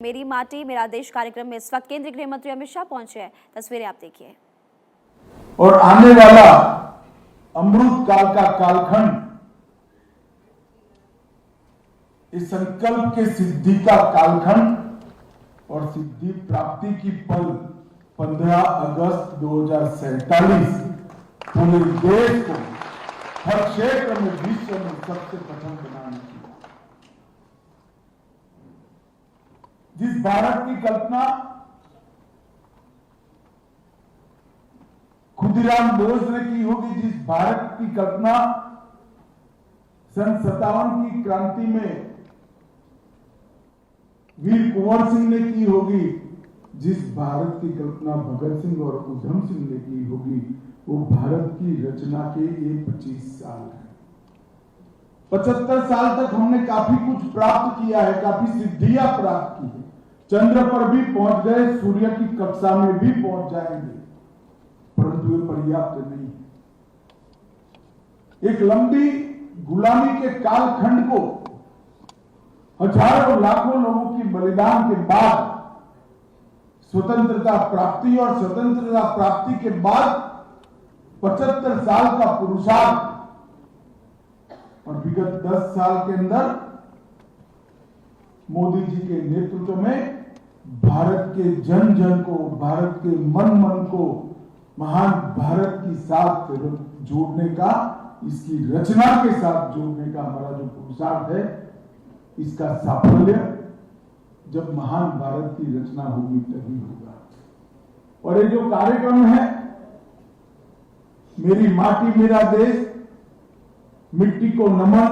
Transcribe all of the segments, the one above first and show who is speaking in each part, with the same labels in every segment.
Speaker 1: मेरी माटी मेरा देश कार्यक्रम में इस वक्त केंद्रीय गृह मंत्री अमित शाह पहुंचे हैं। तस्वीरें आप देखिए।
Speaker 2: और आने वाला अमृत काल का कालखंड इस संकल्प के सिद्धि का कालखंड और सिद्धि प्राप्ति की पल 15 अगस्त 2047 पूरे देश को हर क्षेत्र में विश्व में सबसे प्रथम बनाने की, जिस भारत की कल्पना खुदीराम बोस ने की होगी, जिस भारत की कल्पना सन 57 की क्रांति में वीर कुंवर सिंह ने की होगी, जिस भारत की कल्पना भगत सिंह और उधम सिंह ने की होगी, वो भारत की रचना के ये 25 साल है। 75 साल तक हमने काफी कुछ प्राप्त किया है, काफी सिद्धियां प्राप्त की है, चंद्र पर भी पहुंच गए, सूर्य की कक्षा में भी पहुंच जाएंगे, परंतु ये पर्याप्त नहीं है। एक लंबी गुलामी के कालखंड को हजारों लाखों लोगों की बलिदान के बाद स्वतंत्रता प्राप्ति और स्वतंत्रता प्राप्ति के बाद 75 साल का पुरुषार्थ और विगत 10 साल के अंदर मोदी जी के नेतृत्व में भारत के जन जन को, भारत के मन मन को महान भारत की साथ जोड़ने का, इसकी रचना के साथ जोड़ने का हमारा जो पुरुषार्थ है, इसका साफल्य जब महान भारत की रचना होगी तभी होगा। और ये जो कार्यक्रम है मेरी माटी मेरा देश, मिट्टी को नमन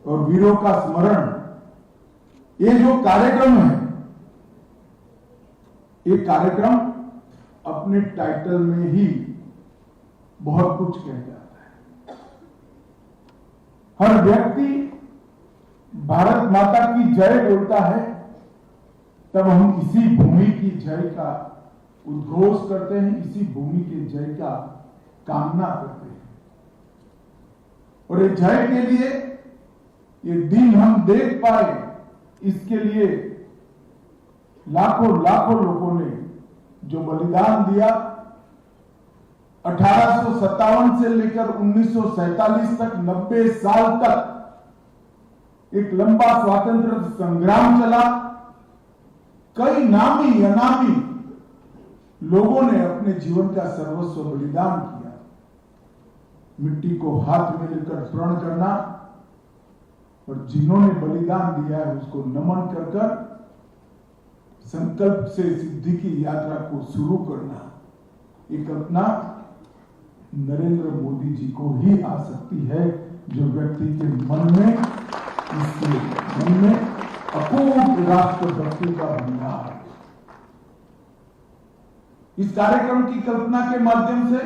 Speaker 2: और वीरों का स्मरण, ये जो कार्यक्रम है, ये कार्यक्रम अपने टाइटल में ही बहुत कुछ कह जाता है। हर व्यक्ति भारत माता की जय बोलता है, तब हम इसी भूमि की जय का उद्घोष करते हैं, इसी भूमि की जय का कामना करते हैं। और ये जय के लिए ये दिन हम देख पाए, इसके लिए लाखों लाखों लोगों ने जो बलिदान दिया, 1857 से लेकर 1947 तक 90 साल तक एक लंबा स्वातंत्र संग्राम चला। कई नामी अनामी लोगों ने अपने जीवन का सर्वस्व बलिदान किया। मिट्टी को हाथ में लेकर प्रण करना और जिन्होंने बलिदान दिया है उसको नमन कर कर संकल्प से सिद्धि की यात्रा को शुरू करना, ये कल्पना नरेंद्र मोदी जी को ही आ सकती है, जो व्यक्ति के मन में, इसके मन में अकूट राष्ट्रभक्ति का भंडार है। इस कार्यक्रम की कल्पना के माध्यम से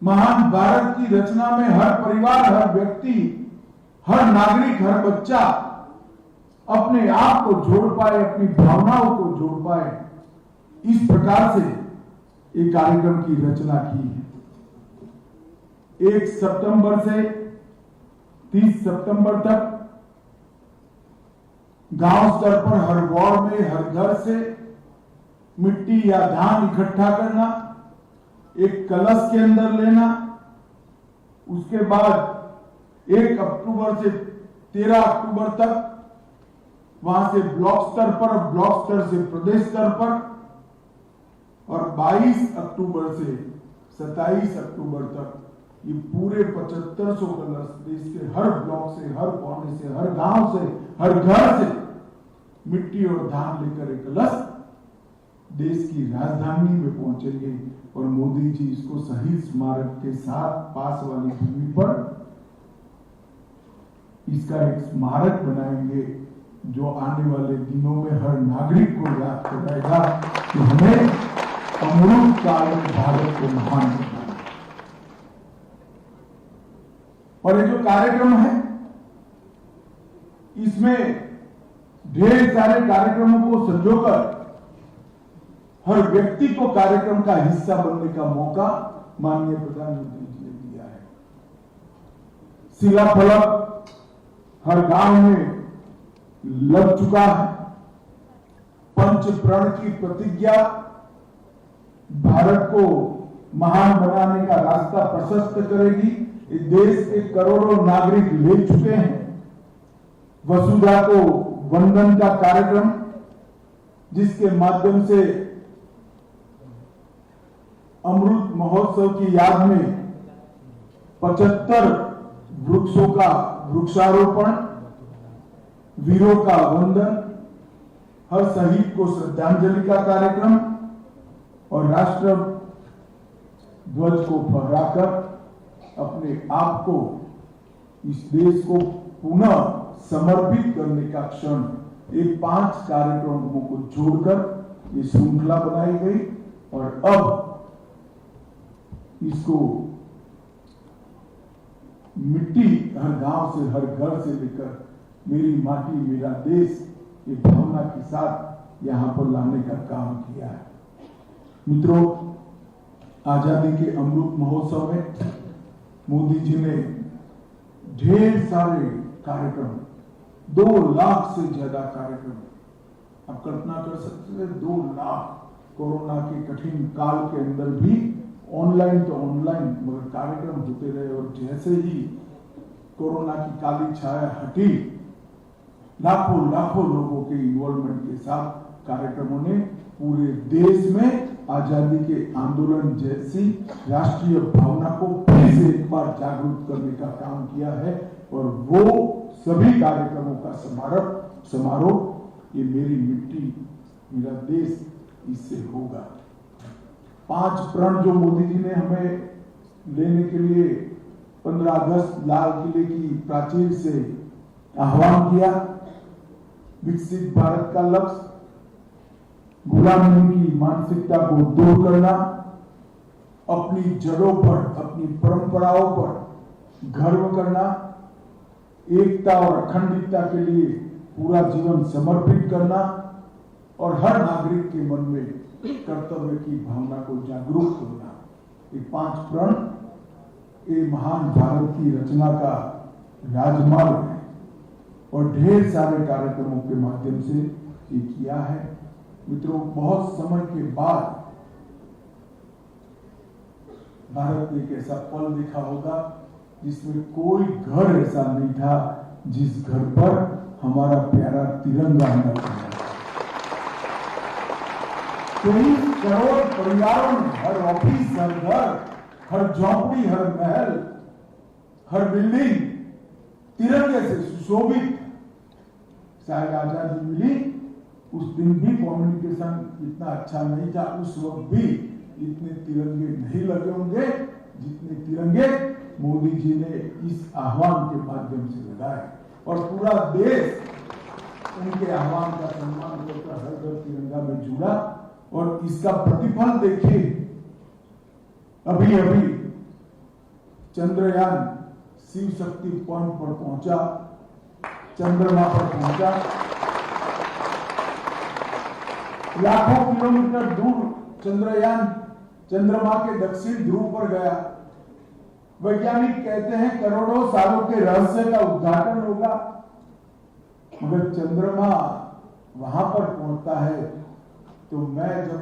Speaker 2: महान भारत की रचना में हर परिवार, हर व्यक्ति, हर नागरिक, हर बच्चा अपने आप को जोड़ पाए, अपनी भावनाओं को जोड़ पाए, इस प्रकार से एक कार्यक्रम की रचना की है। 1 सितंबर से 30 सितंबर तक गांव स्तर पर हर वार्ड में, हर घर से मिट्टी या धान इकट्ठा करना, एक कलश के अंदर लेना, उसके बाद 1 अक्टूबर से 13 अक्टूबर तक वहां से ब्लॉक स्तर पर, ब्लॉक स्तर से प्रदेश स्तर पर, और 22 अक्टूबर से 27 अक्टूबर तक ये पूरे 7500 कलश देश के हर ब्लॉक से, हर कोने से, हर गांव से, हर घर से मिट्टी और धान लेकर एक कलश देश की राजधानी में पहुंचेंगे और मोदी जी इसको शहीद स्मारक के साथ पास वाली भूमि पर इसका एक स्मारक बनाएंगे, जो आने वाले दिनों में हर नागरिक को याद कराएगा कि हमें अमृत काल में भारत को महान बनाना। और ये जो कार्यक्रम है, इसमें ढेर सारे कार्यक्रमों को संजोकर हर व्यक्ति को कार्यक्रम का हिस्सा बनने का मौका माननीय प्रधानमंत्री जी ने दिया है। शिलाफलक हर गांव में लग चुका है। पंच प्रण की प्रतिज्ञा भारत को महान बनाने का रास्ता प्रशस्त करेगी। इस देश के करोड़ों नागरिक ले चुके हैं। वसुधा को वंदन का कार्यक्रम, जिसके माध्यम से अमृत महोत्सव की याद में 75 वृक्षों का वृक्षारोपण, वीरों का वंदन, हर शहीद को श्रद्धांजलि का कार्यक्रम और राष्ट्र ध्वज को फहराकर अपने आप को इस देश को पुनः समर्पित करने का क्षण, ये 5 कार्यक्रमों को जोड़कर ये श्रृंखला बनाई गई और अब इसको मिट्टी हर गांव से, हर घर से लेकर मेरी माटी मेरा देश, ये भावना के साथ यहां पर लाने का काम किया है। मित्रों, आजादी के अमृत महोत्सव में मोदी जी ने ढेर सारे कार्यक्रम, 2 लाख से ज्यादा कार्यक्रम, आप कल्पना कर सकते हैं 2 लाख कोरोना के कठिन काल के अंदर भी ऑनलाइन तो ऑनलाइन मगर कार्यक्रम होते रहे। और जैसे ही कोरोना की काली छाया हटी, लाखों लाखों लोगों के इन्वॉल्वमेंट के साथ कार्यक्रमों ने पूरे देश में आजादी के आंदोलन जैसी राष्ट्रीय भावना को फिर से एक बार जागरूक करने का काम किया है। और वो सभी कार्यक्रमों का समारोह ये मेरी मिट्टी मेरा देश इससे होगा। 5 प्रण जो मोदी जी ने हमें लेने के लिए 15 अगस्त लाल किले की प्राचीर से आह्वान किया, विकसित भारत का लक्ष्य, गुलामी की मानसिकता को दूर करना, अपनी जड़ों पर, अपनी परंपराओं पर गर्व करना, एकता और अखंडता के लिए पूरा जीवन समर्पित करना और हर नागरिक के मन में कर्तव्य की भावना को जागरूक करना। ये 5 प्रण ये महान भारत की रचना का राजमार्ग है और ढेर सारे कार्यक्रमों के माध्यम से ये किया है। मित्रों, बहुत समय के बाद भारत ने एक ऐसा पल देखा होगा जिसमें कोई घर ऐसा नहीं था जिस घर पर हमारा प्यारा तिरंगा न था। 23 करोड़ परिवारों में हर ऑफिस, हर घर, हर झोंपड़ी, हर महल, हर बिल्डिंग तिरंगे से सुशोभित। शायद आजादी मिली उस दिन भी कम्युनिकेशन इतना अच्छा नहीं था, उस वक्त भी इतने तिरंगे नहीं लगे होंगे जितने तिरंगे मोदी जी ने इस आह्वान के माध्यम से लगाए और पूरा देश उनके आह्वान का सम्मान करकर हर घर तिरंगा में जुड़ा। और इसका प्रतिफल देखिए, अभी अभी चंद्रयान शिव शक्ति पॉइंट पर पहुंचा, चंद्रमा पर पहुंचा, लाखों किलोमीटर दूर चंद्रयान चंद्रमा के दक्षिण ध्रुव पर गया। वैज्ञानिक कहते हैं करोड़ों सालों के रहस्य का उद्घाटन होगा, मगर चंद्रमा वहां पर पहुंचता है तो मैं जब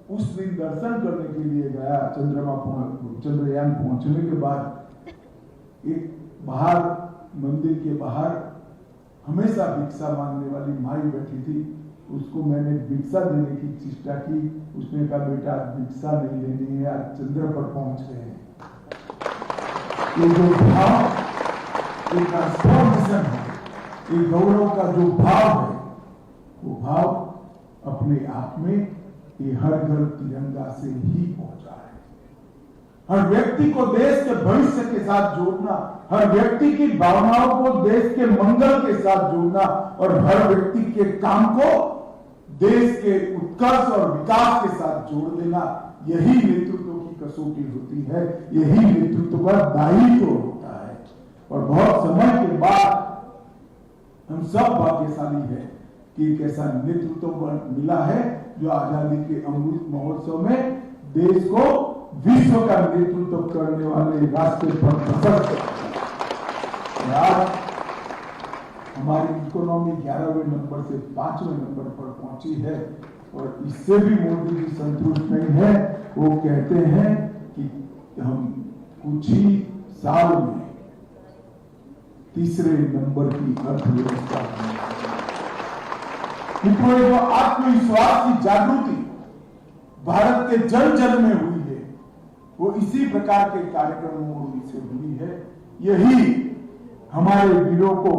Speaker 2: उस दिन दर्शन करने के लिए गया, चंद्रयान पहुंचने के बाद एक बाहर मंदिर के बाहर हमेशा भिक्षा मांगने वाली माई बैठी थी, उसको मैंने भिक्षा देने की चेष्टा की। उसने कहा बेटा भिक्षा नहीं लेनी है, आज चंद्र पर पहुंच गए हैं। ये जो भाव, ये ट्रांसफॉर्मेशन है, ये गौरव का जो भाव है, वो भाव अपने आप में ये हर घर तिरंगा से ही पहुंचा है। हर व्यक्ति को देश के भविष्य के साथ जोड़ना, हर व्यक्ति की भावनाओं को देश के मंगल के साथ जोड़ना और हर व्यक्ति के काम को देश के उत्कर्ष और विकास के साथ जोड़ देना, यही नेतृत्व की कसौटी होती है, यही नेतृत्व का दायित्व होता है। और बहुत समय के बाद हम सब भाग्यशाली हैं कि एक ऐसा नेतृत्व मिला है जो आजादी के अमृत महोत्सव में देश को विश्व का नेतृत्व करने वाले रास्ते पर हमारी इकोनॉमी 11वें नंबर से 5वें नंबर पर पहुंची है और इससे भी मोदी जी संतुष्ट नहीं है। वो कहते हैं कि हम कुछ ही साल में तीसरे नंबर की अर्थव्यवस्था मित्रों, जो आत्मविश्वास की जागृति भारत के जन जन में हुई है वो इसी प्रकार के कार्यक्रमों से हुई है। यही हमारे वीरों को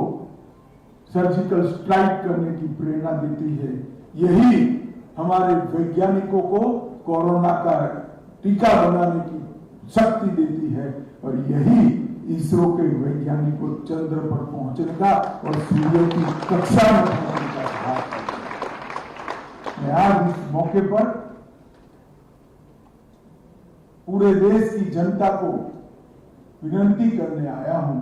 Speaker 2: सर्जिकल स्ट्राइक करने की प्रेरणा देती है। यही हमारे वैज्ञानिकों को कोरोना का टीका बनाने की शक्ति देती है और यही इसरो के वैज्ञानिकों चंद्र पर पहुंचने का और सूर्य की कक्षा में पहुंचने का साहस है। मैं आज इस मौके पर पूरे देश की जनता को विनती करने आया हूं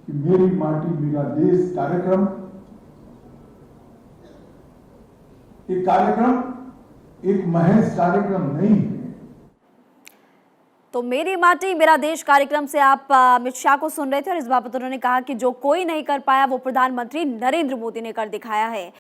Speaker 2: कि मेरी माटी मेरा देश कार्यक्रम एक महज कार्यक्रम नहीं है।
Speaker 1: तो मेरी माटी मेरा देश कार्यक्रम से आप अमित शाह को सुन रहे थे और इस बाबत उन्होंने कहा कि जो कोई नहीं कर पाया वो प्रधानमंत्री नरेंद्र मोदी ने कर दिखाया है।